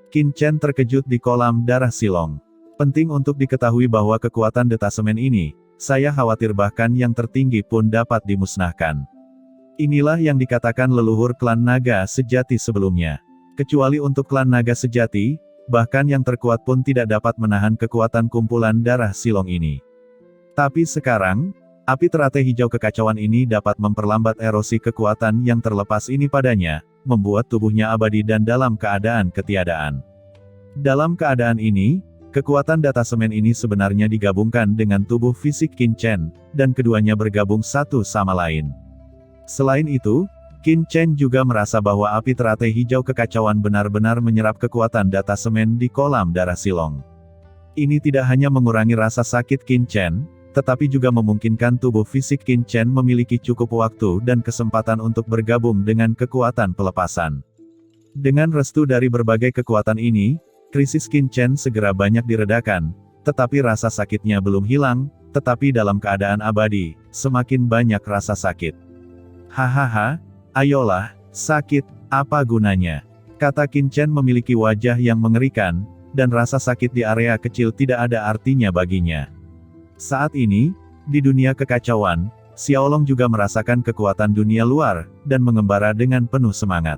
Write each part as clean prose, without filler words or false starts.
Qin Chen terkejut di kolam darah Silong. Penting untuk diketahui bahwa kekuatan detasemen ini, saya khawatir bahkan yang tertinggi pun dapat dimusnahkan. Inilah yang dikatakan leluhur klan naga sejati sebelumnya. Kecuali untuk klan naga sejati, bahkan yang terkuat pun tidak dapat menahan kekuatan kumpulan darah Silong ini. Tapi sekarang, api teratai hijau kekacauan ini dapat memperlambat erosi kekuatan yang terlepas ini padanya, membuat tubuhnya abadi dan dalam keadaan ketiadaan. Dalam keadaan ini, kekuatan detasemen ini sebenarnya digabungkan dengan tubuh fisik Qin Chen, dan keduanya bergabung satu sama lain. Selain itu, Qin Chen juga merasa bahwa api teratai hijau kekacauan benar-benar menyerap kekuatan detasemen di kolam darah Silong. Ini tidak hanya mengurangi rasa sakit Qin Chen, tetapi juga memungkinkan tubuh fisik Qin Chen memiliki cukup waktu dan kesempatan untuk bergabung dengan kekuatan pelepasan. Dengan restu dari berbagai kekuatan ini, krisis Qin Chen segera banyak diredakan, tetapi rasa sakitnya belum hilang, tetapi dalam keadaan abadi, semakin banyak rasa sakit. Hahaha, ayolah, sakit, apa gunanya? Kata Qin Chen memiliki wajah yang mengerikan, dan rasa sakit di area kecil tidak ada artinya baginya. Saat ini, di dunia kekacauan, Xiaolong juga merasakan kekuatan dunia luar, dan mengembara dengan penuh semangat.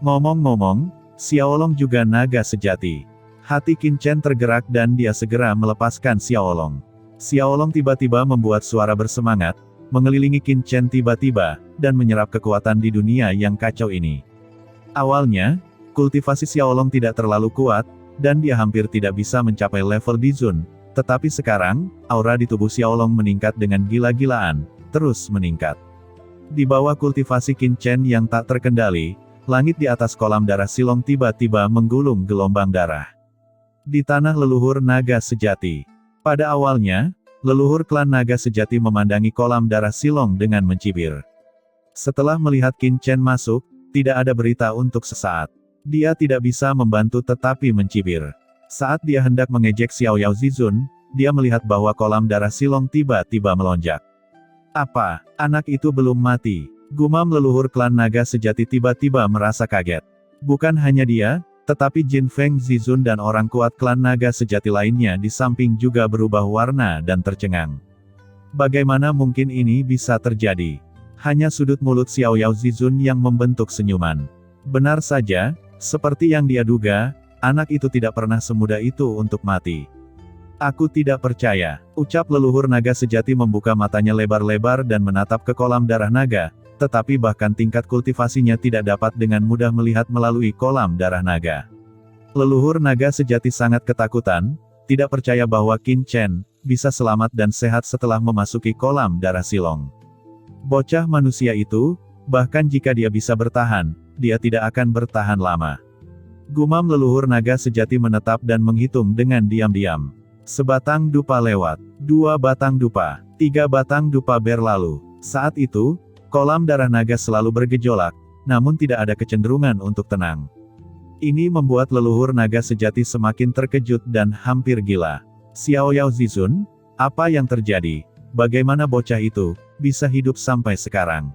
Ngomong-ngomong, Xiaolong juga naga sejati. Hati Qin Chen tergerak dan dia segera melepaskan Xiaolong. Xiaolong tiba-tiba membuat suara bersemangat, mengelilingi Qin Chen tiba-tiba, dan menyerap kekuatan di dunia yang kacau ini. Awalnya, kultivasi Xiaolong tidak terlalu kuat, dan dia hampir tidak bisa mencapai level Dizun. Tetapi sekarang, aura di tubuh Xiaolong meningkat dengan gila-gilaan, terus meningkat. Di bawah kultivasi Qin Chen yang tak terkendali, langit di atas kolam darah Silong tiba-tiba menggulung gelombang darah. Di tanah leluhur naga sejati. Pada awalnya, leluhur klan naga sejati memandangi kolam darah Silong dengan mencibir. Setelah melihat Qin Chen masuk, tidak ada berita untuk sesaat. Dia tidak bisa membantu tetapi mencibir. Saat dia hendak mengejek Xiao Yao Zizun, dia melihat bahwa kolam darah Silong tiba-tiba melonjak. Apa, anak itu belum mati? Gumam leluhur klan naga sejati tiba-tiba merasa kaget. Bukan hanya dia, tetapi Jin Feng Zizun dan orang kuat klan naga sejati lainnya di samping juga berubah warna dan tercengang. Bagaimana mungkin ini bisa terjadi? Hanya sudut mulut Xiao Yao Zizun yang membentuk senyuman. Benar saja, seperti yang dia duga, anak itu tidak pernah semudah itu untuk mati. Aku tidak percaya, ucap leluhur naga sejati membuka matanya lebar-lebar dan menatap ke kolam darah naga, tetapi bahkan tingkat kultivasinya tidak dapat dengan mudah melihat melalui kolam darah naga. Leluhur naga sejati sangat ketakutan, tidak percaya bahwa Qin Chen bisa selamat dan sehat setelah memasuki kolam darah Silong. Bocah manusia itu, bahkan jika dia bisa bertahan, dia tidak akan bertahan lama. Gumam leluhur naga sejati menetap dan menghitung dengan diam-diam. Sebatang dupa lewat, 2 batang dupa, 3 batang dupa berlalu. Saat itu, kolam darah naga selalu bergejolak, namun tidak ada kecenderungan untuk tenang. Ini membuat leluhur naga sejati semakin terkejut dan hampir gila. Xiao Yao Zizun, apa yang terjadi? Bagaimana bocah itu bisa hidup sampai sekarang?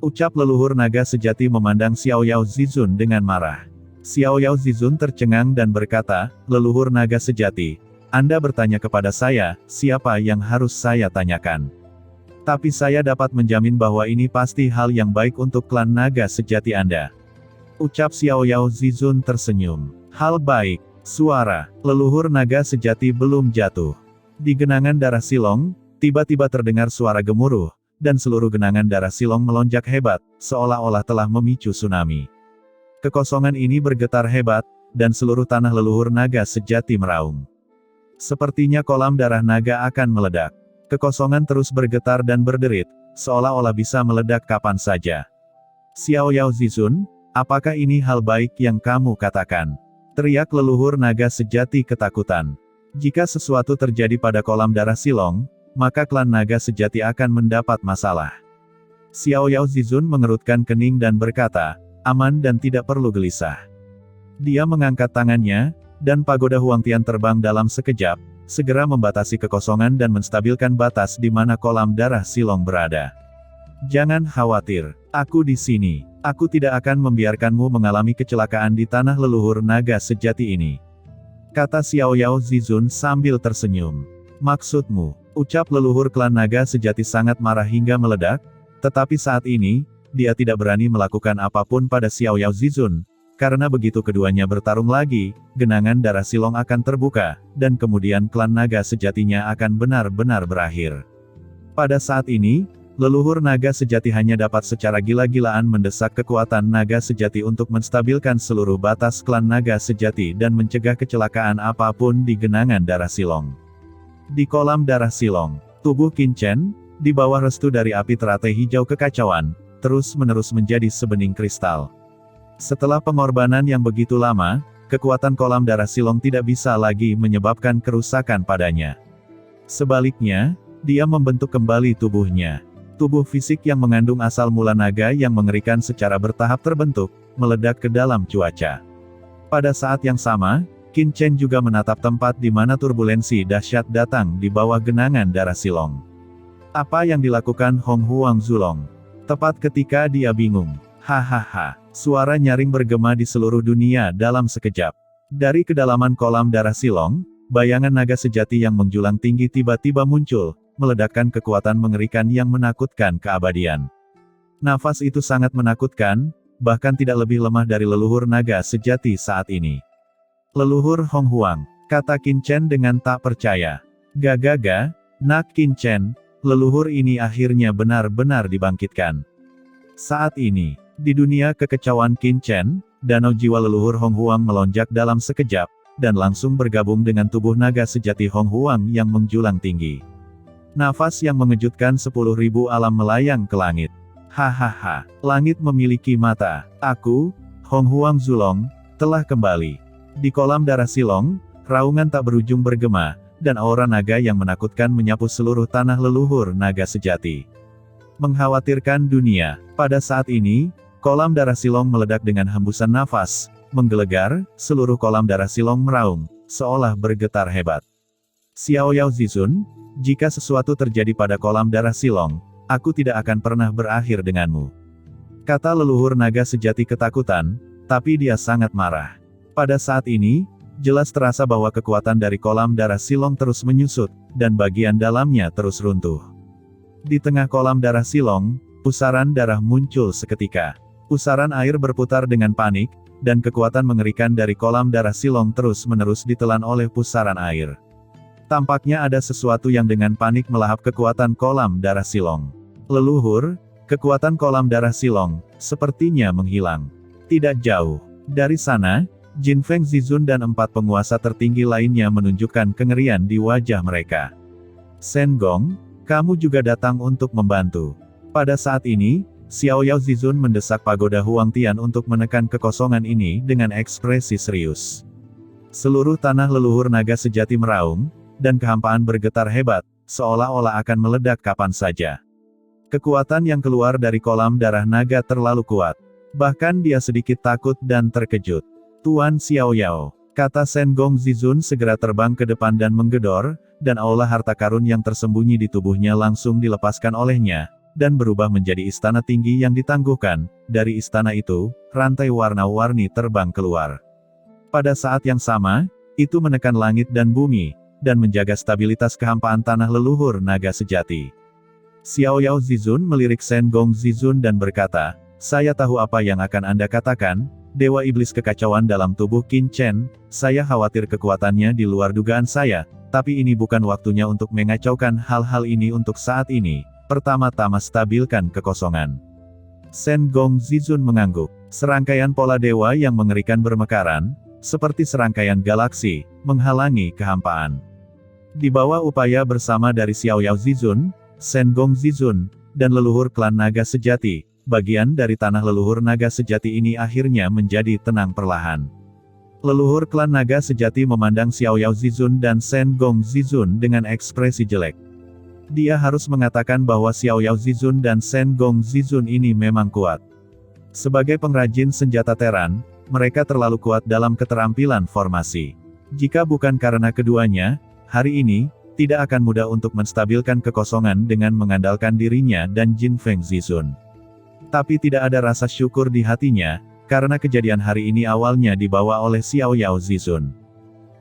Ucap leluhur naga sejati memandang Xiao Yao Zizun dengan marah. Xiao Yao Zizun tercengang dan berkata, leluhur naga sejati, Anda bertanya kepada saya, siapa yang harus saya tanyakan? Tapi saya dapat menjamin bahwa ini pasti hal yang baik untuk klan naga sejati Anda. Ucap Xiao Yao Zizun tersenyum. Hal baik, suara, leluhur naga sejati belum jatuh. Di genangan darah Silong, tiba-tiba terdengar suara gemuruh, dan seluruh genangan darah Silong melonjak hebat, seolah-olah telah memicu tsunami. Kekosongan ini bergetar hebat, dan seluruh tanah leluhur naga sejati meraung. Sepertinya kolam darah naga akan meledak. Kekosongan terus bergetar dan berderit, seolah-olah bisa meledak kapan saja. Xiao Yao Zizun, apakah ini hal baik yang kamu katakan? Teriak leluhur naga sejati ketakutan. Jika sesuatu terjadi pada kolam darah Silong, maka klan naga sejati akan mendapat masalah. Xiao Yao Zizun mengerutkan kening dan berkata, aman dan tidak perlu gelisah. Dia mengangkat tangannya, dan pagoda Huangtian terbang dalam sekejap, segera membatasi kekosongan dan menstabilkan batas di mana kolam darah Silong berada. Jangan khawatir, aku di sini. Aku tidak akan membiarkanmu mengalami kecelakaan di tanah leluhur naga sejati ini. Kata Xiao Yao Zizun sambil tersenyum. Maksudmu, ucap leluhur klan naga sejati sangat marah hingga meledak, tetapi saat ini, dia tidak berani melakukan apapun pada Xiao Yao Zizun, karena begitu keduanya bertarung lagi, genangan darah Silong akan terbuka, dan kemudian klan naga sejatinya akan benar-benar berakhir. Pada saat ini, leluhur naga sejati hanya dapat secara gila-gilaan mendesak kekuatan naga sejati untuk menstabilkan seluruh batas klan naga sejati dan mencegah kecelakaan apapun di genangan darah Silong. Di kolam darah Silong, tubuh Qin Chen, di bawah restu dari api teratai hijau kekacauan, terus-menerus menjadi sebening kristal. Setelah pengorbanan yang begitu lama, kekuatan kolam darah Silong tidak bisa lagi menyebabkan kerusakan padanya. Sebaliknya, dia membentuk kembali tubuhnya. Tubuh fisik yang mengandung asal mula naga yang mengerikan secara bertahap terbentuk, meledak ke dalam cuaca. Pada saat yang sama, Qin Chen juga menatap tempat di mana turbulensi dahsyat datang di bawah genangan darah Silong. Apa yang dilakukan Hong Huang Zulong? Tepat ketika dia bingung. Hahaha, suara nyaring bergema di seluruh dunia dalam sekejap. Dari kedalaman kolam darah Silong, bayangan naga sejati yang menjulang tinggi tiba-tiba muncul, meledakkan kekuatan mengerikan yang menakutkan keabadian. Nafas itu sangat menakutkan, bahkan tidak lebih lemah dari leluhur naga sejati saat ini. Leluhur Hong Huang, kata Qin Chen dengan tak percaya. Gagaga, nak Qin Chen, leluhur ini akhirnya benar-benar dibangkitkan. Saat ini, di dunia kekecauan Qin Chen, danau jiwa leluhur Hong Huang melonjak dalam sekejap, dan langsung bergabung dengan tubuh naga sejati Hong Huang yang menjulang tinggi. Nafas yang mengejutkan 10.000 alam melayang ke langit. Hahaha, langit memiliki mata. Aku, Hong Huang Zulong, telah kembali. Di kolam darah Silong, raungan tak berujung bergema, dan aura naga yang menakutkan menyapu seluruh tanah leluhur naga sejati. Mengkhawatirkan dunia. Pada saat ini, kolam darah Silong meledak dengan hembusan nafas, menggelegar, seluruh kolam darah Silong meraung, seolah bergetar hebat. Xiao Yao Zizun, jika sesuatu terjadi pada kolam darah Silong, aku tidak akan pernah berakhir denganmu. Kata leluhur naga sejati ketakutan, tapi dia sangat marah. Pada saat ini, jelas terasa bahwa kekuatan dari kolam darah Silong terus menyusut, dan bagian dalamnya terus runtuh. Di tengah kolam darah Silong, pusaran darah muncul seketika. Pusaran air berputar dengan panik, dan kekuatan mengerikan dari kolam darah Silong terus-menerus ditelan oleh pusaran air. Tampaknya ada sesuatu yang dengan panik melahap kekuatan kolam darah Silong. Leluhur, kekuatan kolam darah Silong, sepertinya menghilang. Tidak jauh dari sana, Jin Feng Zizun dan 4 penguasa tertinggi lainnya menunjukkan kengerian di wajah mereka. Shen Gong, kamu juga datang untuk membantu. Pada saat ini, Xiao Yao Zizun mendesak pagoda Huang Tian untuk menekan kekosongan ini dengan ekspresi serius. Seluruh tanah leluhur naga sejati meraung, dan kehampaan bergetar hebat, seolah-olah akan meledak kapan saja. Kekuatan yang keluar dari kolam darah naga terlalu kuat. Bahkan dia sedikit takut dan terkejut. Tuan Xiao Yao, kata Shen Gong Zizun segera terbang ke depan dan menggedor, dan aula harta karun yang tersembunyi di tubuhnya langsung dilepaskan olehnya, dan berubah menjadi istana tinggi yang ditangguhkan. Dari istana itu, rantai warna-warni terbang keluar. Pada saat yang sama, itu menekan langit dan bumi, dan menjaga stabilitas kehampaan tanah leluhur naga sejati. Xiao Yao Zizun melirik Shen Gong Zizun dan berkata, saya tahu apa yang akan Anda katakan, Dewa Iblis Kekacauan dalam tubuh Qin Chen, saya khawatir kekuatannya di luar dugaan saya, tapi ini bukan waktunya untuk mengacaukan hal-hal ini untuk saat ini, pertama-tama stabilkan kekosongan. Shen Gong Zizun mengangguk, serangkaian pola dewa yang mengerikan bermekaran, seperti serangkaian galaksi, menghalangi kehampaan. Di bawah upaya bersama dari Xiao Yao Zizun, Shen Gong Zizun, dan leluhur klan naga sejati, bagian dari tanah leluhur naga sejati ini akhirnya menjadi tenang perlahan. Leluhur klan naga sejati memandang Xiao Yao Zizun dan Shen Gong Zizun dengan ekspresi jelek. Dia harus mengatakan bahwa Xiao Yao Zizun dan Shen Gong Zizun ini memang kuat. Sebagai pengrajin senjata teran, mereka terlalu kuat dalam keterampilan formasi. Jika bukan karena keduanya, hari ini, tidak akan mudah untuk menstabilkan kekosongan dengan mengandalkan dirinya dan Jin Feng Zizun. Tapi tidak ada rasa syukur di hatinya, karena kejadian hari ini awalnya dibawa oleh Xiao Yao Zizun.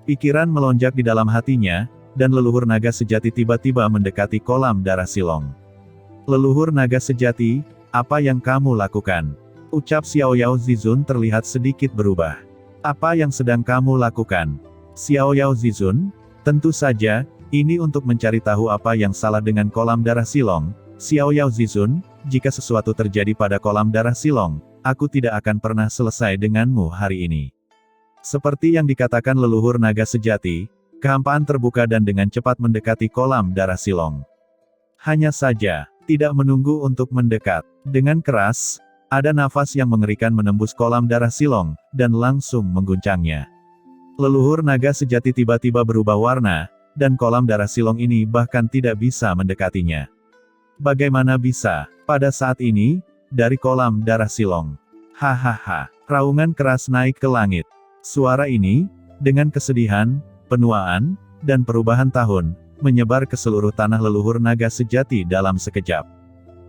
Pikiran melonjak di dalam hatinya, dan leluhur naga sejati tiba-tiba mendekati kolam darah Silong. Leluhur naga sejati, apa yang kamu lakukan? Ucap Xiao Yao Zizun terlihat sedikit berubah. Apa yang sedang kamu lakukan? Xiao Yao Zizun? Tentu saja, ini untuk mencari tahu apa yang salah dengan kolam darah Silong. Xiao Yao Zizun, jika sesuatu terjadi pada kolam darah Silong, aku tidak akan pernah selesai denganmu hari ini. Seperti yang dikatakan leluhur naga sejati, kehampaan terbuka dan dengan cepat mendekati kolam darah Silong. Hanya saja, tidak menunggu untuk mendekat. Dengan keras, ada nafas yang mengerikan menembus kolam darah Silong, dan langsung mengguncangnya. Leluhur naga sejati tiba-tiba berubah warna, dan kolam darah Silong ini bahkan tidak bisa mendekatinya. Bagaimana bisa, pada saat ini, dari kolam darah Silong? Hahaha, raungan keras naik ke langit. Suara ini, dengan kesedihan, penuaan, dan perubahan tahun, menyebar ke seluruh tanah leluhur naga sejati dalam sekejap.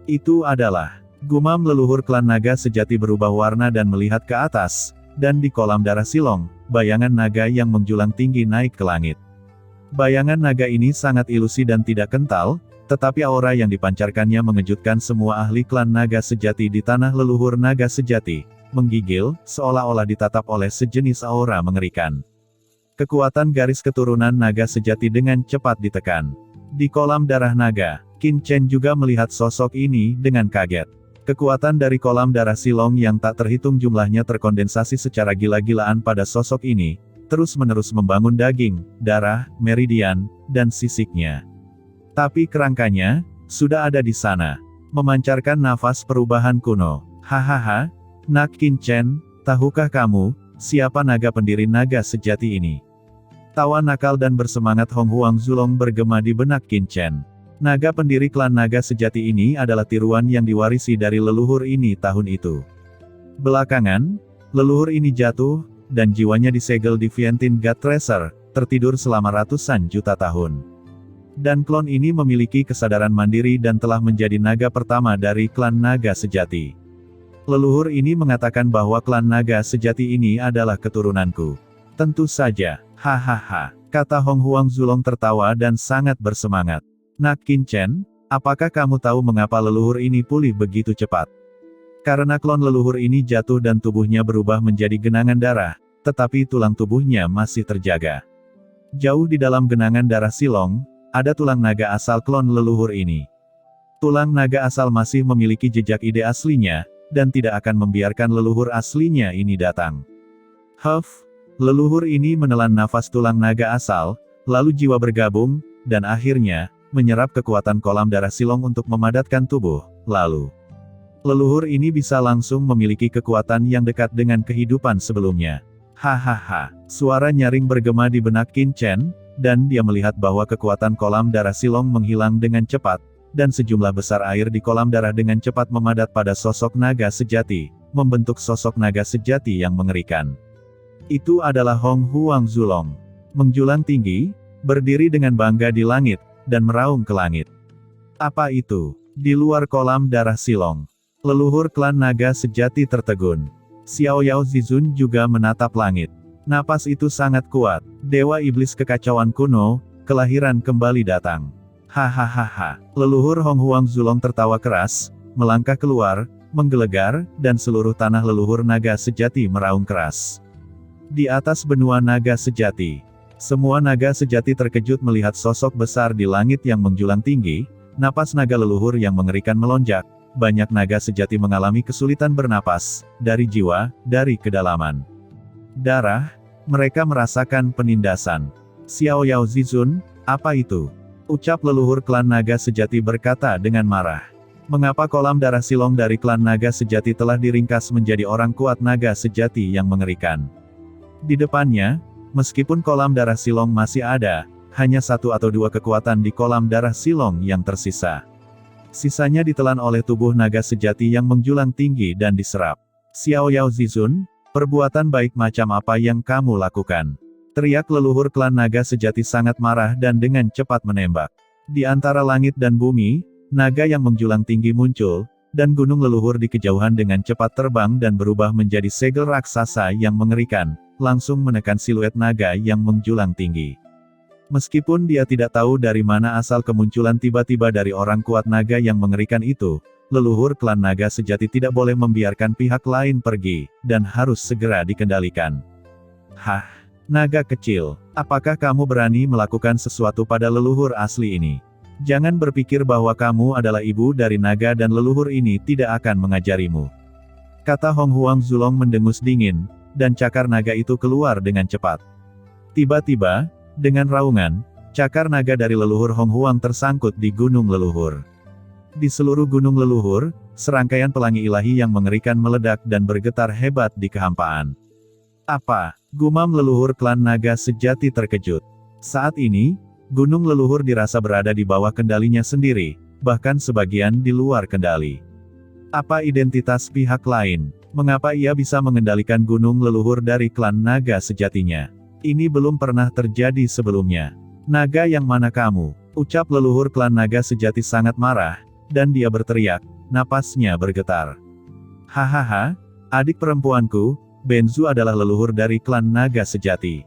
Itu adalah, gumam leluhur klan naga sejati berubah warna dan melihat ke atas, dan di kolam darah Silong, bayangan naga yang menjulang tinggi naik ke langit. Bayangan naga ini sangat ilusi dan tidak kental, tetapi aura yang dipancarkannya mengejutkan semua ahli klan naga sejati di tanah leluhur naga sejati, menggigil, seolah-olah ditatap oleh sejenis aura mengerikan. Kekuatan garis keturunan naga sejati dengan cepat ditekan. Di kolam darah naga, Qin Chen juga melihat sosok ini dengan kaget. Kekuatan dari kolam darah Silong yang tak terhitung jumlahnya terkondensasi secara gila-gilaan pada sosok ini, terus-menerus membangun daging, darah, meridian, dan sisiknya. Tapi kerangkanya, sudah ada di sana. Memancarkan nafas perubahan kuno. Hahaha, Nak Qin Chen, tahukah kamu, siapa naga pendiri naga sejati ini? Tawa nakal dan bersemangat Hong Huang Zulong bergema di benak Qin Chen. Naga pendiri klan naga sejati ini adalah tiruan yang diwarisi dari leluhur ini tahun itu. Belakangan, leluhur ini jatuh, dan jiwanya disegel di Vientiane God Tracer, tertidur selama ratusan juta tahun. Dan klon ini memiliki kesadaran mandiri dan telah menjadi naga pertama dari klan naga sejati. Leluhur ini mengatakan bahwa klan naga sejati ini adalah keturunanku. Tentu saja, hahaha, kata Hong Huang Zulong tertawa dan sangat bersemangat. Nak Qin Chen, apakah kamu tahu mengapa leluhur ini pulih begitu cepat? Karena klon leluhur ini jatuh dan tubuhnya berubah menjadi genangan darah, tetapi tulang tubuhnya masih terjaga. Jauh di dalam genangan darah Silong, ada tulang naga asal klon leluhur ini. Tulang naga asal masih memiliki jejak ide aslinya, dan tidak akan membiarkan leluhur aslinya ini datang. Leluhur ini menelan nafas tulang naga asal, lalu jiwa bergabung, dan akhirnya, menyerap kekuatan kolam darah Silong untuk memadatkan tubuh, lalu. Leluhur ini bisa langsung memiliki kekuatan yang dekat dengan kehidupan sebelumnya. Hahaha, suara nyaring bergema di benak Qin Chen, dan dia melihat bahwa kekuatan kolam darah Silong menghilang dengan cepat, dan sejumlah besar air di kolam darah dengan cepat memadat pada sosok naga sejati, membentuk sosok naga sejati yang mengerikan. Itu adalah Hong Huang Zulong. Menjulang tinggi, berdiri dengan bangga di langit, dan meraung ke langit. Apa itu? Di luar kolam darah Silong, leluhur klan naga sejati tertegun. Xiao Yao Zizun juga menatap langit. Napas itu sangat kuat. Dewa iblis kekacauan kuno, kelahiran kembali datang. Hahaha. Leluhur Hong Huang Zulong tertawa keras, melangkah keluar, menggelegar, dan seluruh tanah leluhur naga sejati meraung keras. Di atas benua naga sejati, semua naga sejati terkejut melihat sosok besar di langit yang menjulang tinggi. Napas naga leluhur yang mengerikan melonjak. Banyak naga sejati mengalami kesulitan bernapas, dari jiwa, dari kedalaman darah, mereka merasakan penindasan. Xiao Yao Zizun, apa itu? Ucap leluhur klan naga sejati berkata dengan marah. Mengapa kolam darah Silong dari klan naga sejati telah diringkas menjadi orang kuat naga sejati yang mengerikan? Di depannya, meskipun kolam darah Silong masih ada, hanya satu atau dua kekuatan di kolam darah Silong yang tersisa. Sisanya ditelan oleh tubuh naga sejati yang menjulang tinggi dan diserap. Xiao Yao Zizun, perbuatan baik macam apa yang kamu lakukan? Teriak leluhur klan naga sejati sangat marah dan dengan cepat menembak. Di antara langit dan bumi, naga yang menjulang tinggi muncul, dan gunung leluhur di kejauhan dengan cepat terbang dan berubah menjadi segel raksasa yang mengerikan, langsung menekan siluet naga yang menjulang tinggi. Meskipun dia tidak tahu dari mana asal kemunculan tiba-tiba dari orang kuat naga yang mengerikan itu, leluhur klan naga sejati tidak boleh membiarkan pihak lain pergi, dan harus segera dikendalikan. Hah? Naga kecil, apakah kamu berani melakukan sesuatu pada leluhur asli ini? Jangan berpikir bahwa kamu adalah ibu dari naga dan leluhur ini tidak akan mengajarimu. Kata Hong Huang Zulong mendengus dingin, dan cakar naga itu keluar dengan cepat. Tiba-tiba, dengan raungan, cakar naga dari leluhur Hong Huang tersangkut di gunung leluhur. Di seluruh gunung leluhur, serangkaian pelangi ilahi yang mengerikan meledak dan bergetar hebat di kehampaan. Apa? Gumam leluhur klan naga sejati terkejut. Saat ini, gunung leluhur dirasa berada di bawah kendalinya sendiri, bahkan sebagian di luar kendali. Apa identitas pihak lain? Mengapa ia bisa mengendalikan gunung leluhur dari klan naga sejatinya? Ini belum pernah terjadi sebelumnya. Naga yang mana kamu? Ucap leluhur klan naga sejati sangat marah, dan dia berteriak, napasnya bergetar. Hahaha, adik perempuanku, Benzu adalah leluhur dari klan naga sejati.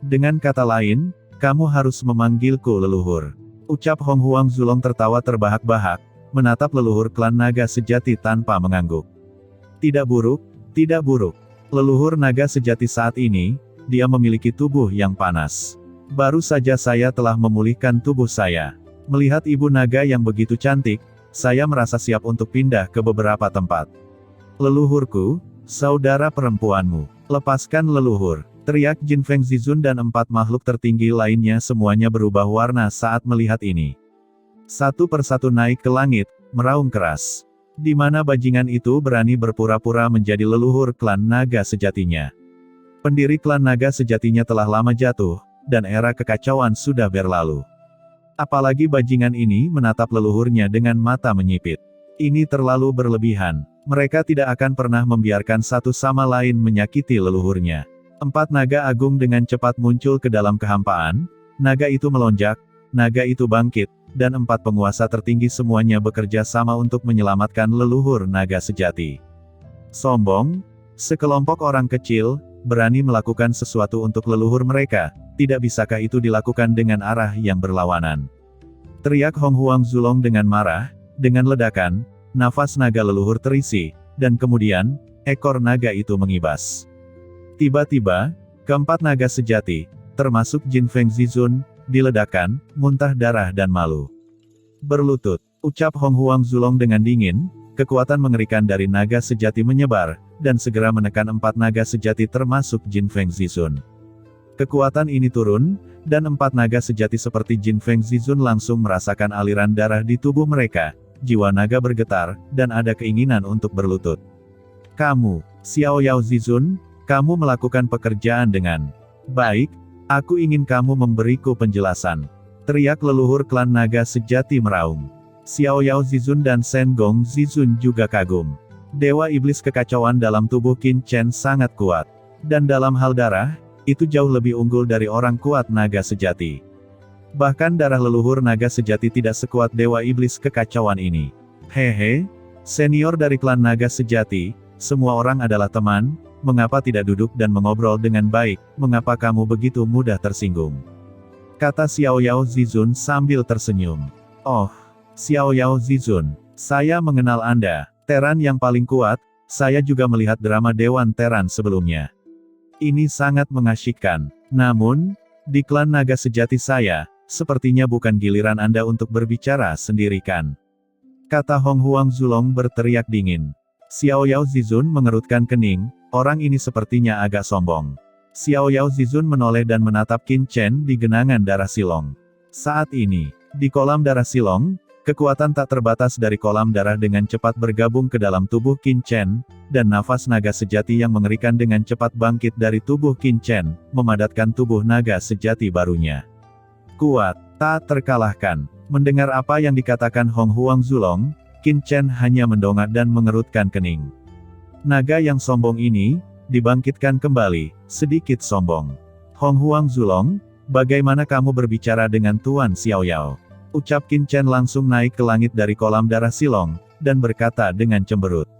Dengan kata lain, kamu harus memanggilku leluhur. Ucap Hong Huang Zulong tertawa terbahak-bahak, menatap leluhur klan naga sejati tanpa mengangguk. Tidak buruk, tidak buruk. Leluhur naga sejati saat ini, dia memiliki tubuh yang panas. Baru saja saya telah memulihkan tubuh saya. Melihat ibu naga yang begitu cantik, saya merasa siap untuk pindah ke beberapa tempat. Leluhurku, saudara perempuanmu, lepaskan leluhur, teriak Jin Feng Zizun dan 4 makhluk tertinggi lainnya semuanya berubah warna saat melihat ini. Satu persatu naik ke langit, meraung keras. Di mana bajingan itu berani berpura-pura menjadi leluhur klan naga sejatinya. Pendiri klan naga sejatinya telah lama jatuh, dan era kekacauan sudah berlalu. Apalagi bajingan ini menatap leluhurnya dengan mata menyipit. Ini terlalu berlebihan. Mereka tidak akan pernah membiarkan satu sama lain menyakiti leluhurnya. 4 naga agung dengan cepat muncul ke dalam kehampaan, naga itu melonjak, naga itu bangkit, dan 4 penguasa tertinggi semuanya bekerja sama untuk menyelamatkan leluhur naga sejati. Sombong, sekelompok orang kecil, berani melakukan sesuatu untuk leluhur mereka, tidak bisakah itu dilakukan dengan arah yang berlawanan? Teriak Hong Huang Zulong dengan marah, dengan ledakan, nafas naga leluhur terisi, dan kemudian, ekor naga itu mengibas. Tiba-tiba, keempat naga sejati, termasuk Jin Feng Zizun, diledakkan, muntah darah dan malu. Berlutut, ucap Hong Huang Zulong dengan dingin, kekuatan mengerikan dari naga sejati menyebar, dan segera menekan 4 naga sejati termasuk Jin Feng Zizun. Kekuatan ini turun, dan 4 naga sejati seperti Jin Feng Zizun langsung merasakan aliran darah di tubuh mereka. Jiwa naga bergetar, dan ada keinginan untuk berlutut. Kamu, Xiao Yao Zizun, kamu melakukan pekerjaan dengan baik, aku ingin kamu memberiku penjelasan. Teriak leluhur klan naga sejati meraung. Xiao Yao Zizun dan Shen Gong Zizun juga kagum. Dewa iblis kekacauan dalam tubuh Qin Chen sangat kuat. Dan dalam hal darah, itu jauh lebih unggul dari orang kuat naga sejati. Bahkan darah leluhur naga sejati tidak sekuat dewa iblis kekacauan ini. Hehe, senior dari klan naga sejati, semua orang adalah teman, mengapa tidak duduk dan mengobrol dengan baik, mengapa kamu begitu mudah tersinggung? Kata Xiao Yao Zizun sambil tersenyum. Oh, Xiao Yao Zizun, saya mengenal Anda, Teran yang paling kuat, saya juga melihat drama Dewan Teran sebelumnya. Ini sangat mengasyikkan, namun, di klan naga sejati saya, sepertinya bukan giliran Anda untuk berbicara sendiri kan? Kata Hong Huang Zulong berteriak dingin. Xiao Yao Zizun mengerutkan kening, orang ini sepertinya agak sombong. Xiao Yao Zizun menoleh dan menatap Qin Chen di genangan darah Silong. Saat ini, di kolam darah Silong, kekuatan tak terbatas dari kolam darah dengan cepat bergabung ke dalam tubuh Qin Chen, dan nafas naga sejati yang mengerikan dengan cepat bangkit dari tubuh Qin Chen, memadatkan tubuh naga sejati barunya. Kuat, tak terkalahkan. Mendengar apa yang dikatakan Hong Huang Zulong, Qin Chen hanya mendongak dan mengerutkan kening. Naga yang sombong ini, dibangkitkan kembali, sedikit sombong. Hong Huang Zulong, bagaimana kamu berbicara dengan Tuan Xiaoyao? Ucap Qin Chen langsung naik ke langit dari kolam darah Silong, dan berkata dengan cemberut.